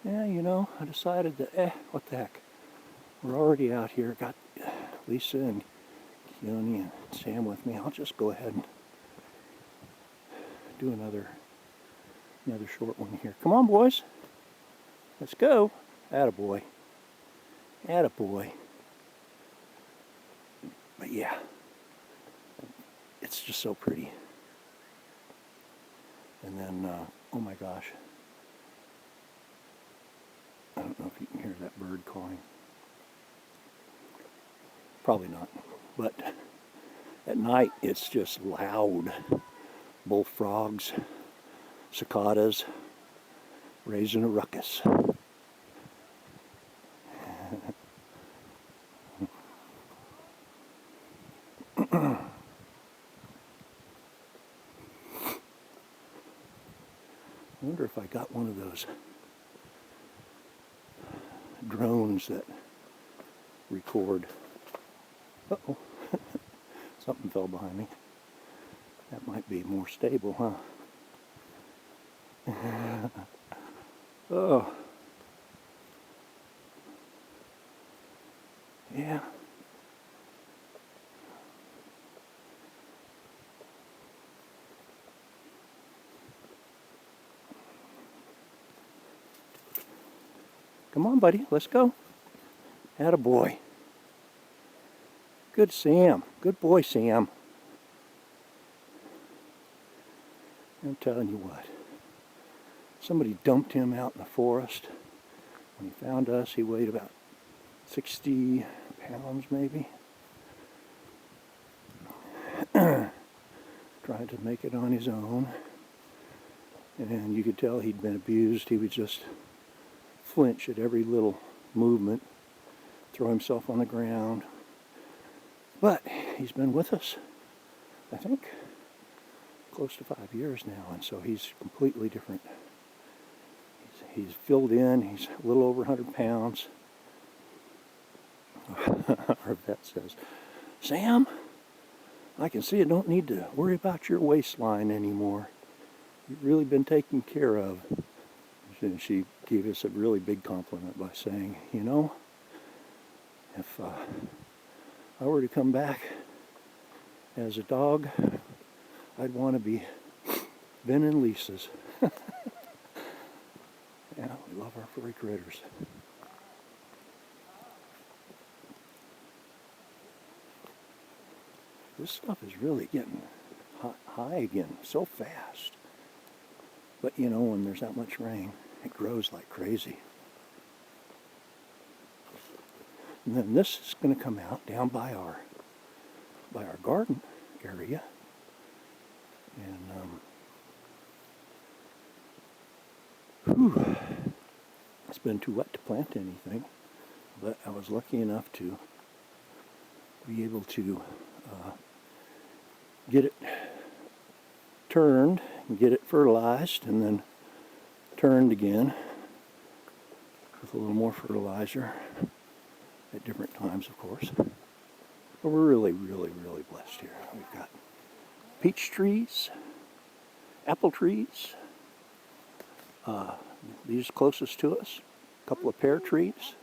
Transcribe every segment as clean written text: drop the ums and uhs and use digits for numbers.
Yeah, you know, I decided that, what the heck. We're already out here. Got Lisa and Keone and Sam with me. I'll just go ahead and do another short one here. Come on, boys. Let's go. Attaboy. Attaboy. But yeah, it's just so pretty. And then, oh my gosh. I don't know if you can hear that bird calling. Probably not. But at night, it's just loud. Bullfrogs, cicadas, raising a ruckus. I wonder if I got one of those drones that record. Uh-oh. Something fell behind me. That might be more stable, huh? Oh. Yeah. Come on, buddy. Let's go. Attaboy. Good Sam. Good boy, Sam. I'm telling you what. Somebody dumped him out in the forest. When he found us, he weighed about 60 pounds, maybe. Tried to make it on his own. And you could tell he'd been abused. He would just flinch at every little movement, throw himself on the ground. But he's been with us, I think, close to 5 years now, and so he's completely different. He's filled in. He's a little over 100 pounds. Our vet says, Sam, I can see you don't need to worry about your waistline anymore. You've really been taken care of. And she gave us a really big compliment by saying, you know, if I were to come back as a dog, I'd want to be Ben and Lisa's. Yeah, we love our furry critters. This stuff is really getting high again so fast. But you know, when there's that much rain, it grows like crazy. And then this is going to come out down by our garden area. And it's been too wet to plant anything, but I was lucky enough to be able to get it turned and get it fertilized and then turned again with a little more fertilizer at different times, of course. But we're really, really, really blessed here. We've got peach trees, apple trees, these closest to us, a couple of pear trees.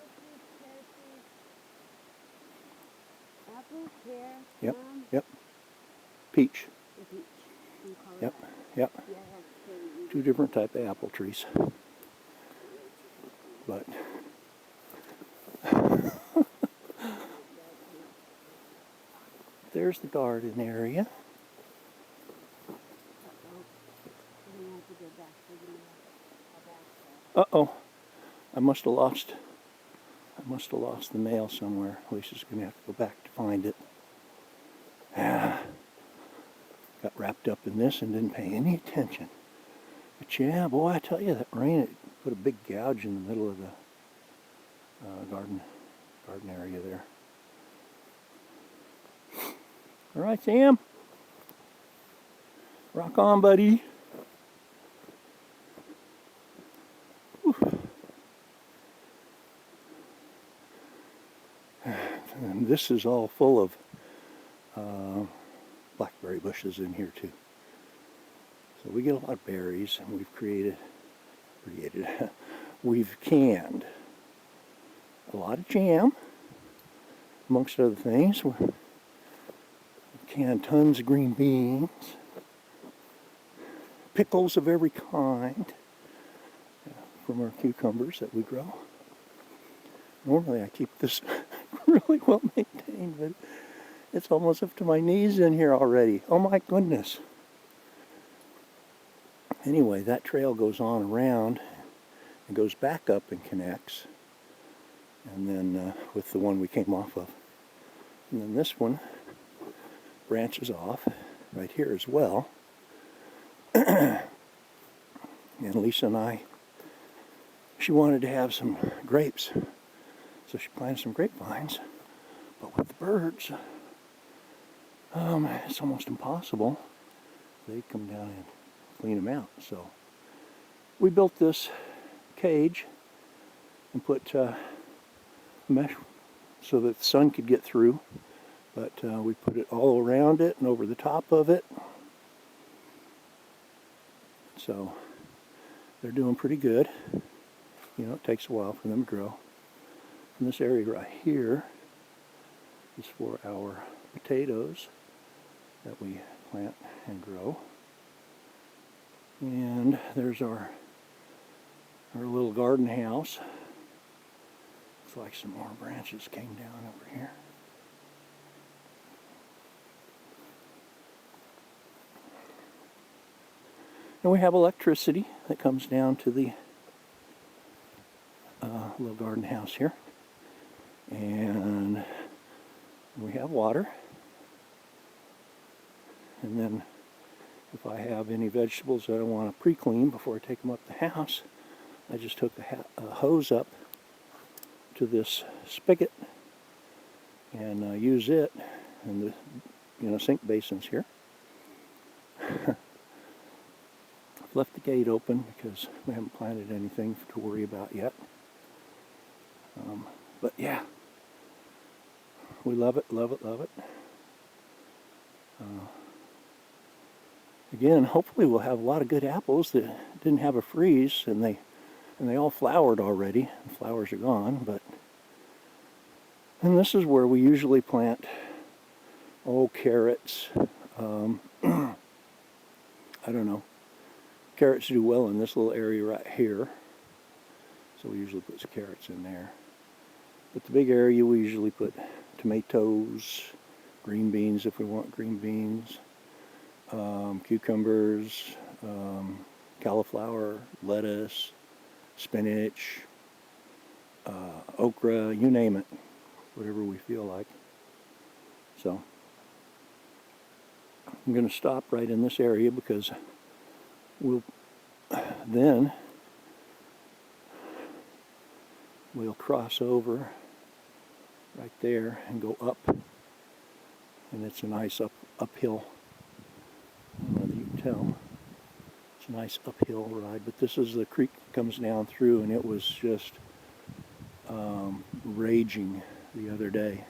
Apple, pear, Yep, yep. Peach. Yep, yep. Two different type of apple trees. But there's the garden area. Uh-oh. I must have lost the mail somewhere. Lisa's going to have to go back to find it. Got wrapped up in this and didn't pay any attention. But yeah, boy, I tell you, that rain, it put a big gouge in the middle of the garden area there. All right, Sam. Rock on, buddy. And this is all full of blackberry bushes in here too. So we get a lot of berries, and we've created we've canned a lot of jam, amongst other things. We canned tons of green beans, pickles of every kind from our cucumbers that we grow. Normally I keep this really well maintained, but it's almost up to my knees in here already. Oh my goodness. Anyway, that trail goes on around and goes back up and connects. And then with the one we came off of. And then this one branches off right here as well. And Lisa and I, she wanted to have some grapes. So she planted some grapevines. But with the birds, it's almost impossible. They come down and clean them out. So we built this cage and put mesh so that the sun could get through. But we put it all around it and over the top of it. So they're doing pretty good. You know, it takes a while for them to grow. And this area right here is for our potatoes that we plant and grow. And there's our little garden house. Looks like some more branches came down over here. And we have electricity that comes down to the little garden house here. And we have water. And then if I have any vegetables that I want to pre-clean before I take them up the house, I just hook a hose up to this spigot and use it in the sink basins here. I've left the gate open because we haven't planted anything to worry about yet. But yeah, we love it, love it, love it. Again, hopefully we'll have a lot of good apples that didn't have a freeze, and they all flowered already. The flowers are gone, and this is where we usually plant carrots. I don't know. Carrots do well in this little area right here, so we usually put some carrots in there. But the big area we usually put tomatoes, green beans if we want green beans, cucumbers, cauliflower, lettuce, spinach, okra, you name it, whatever we feel like. So I'm going to stop right in this area because we'll cross over right there and go up, and it's a nice uphill. I don't know whether you can tell. It's a nice uphill ride, but this is the creek that comes down through, and it was just raging the other day.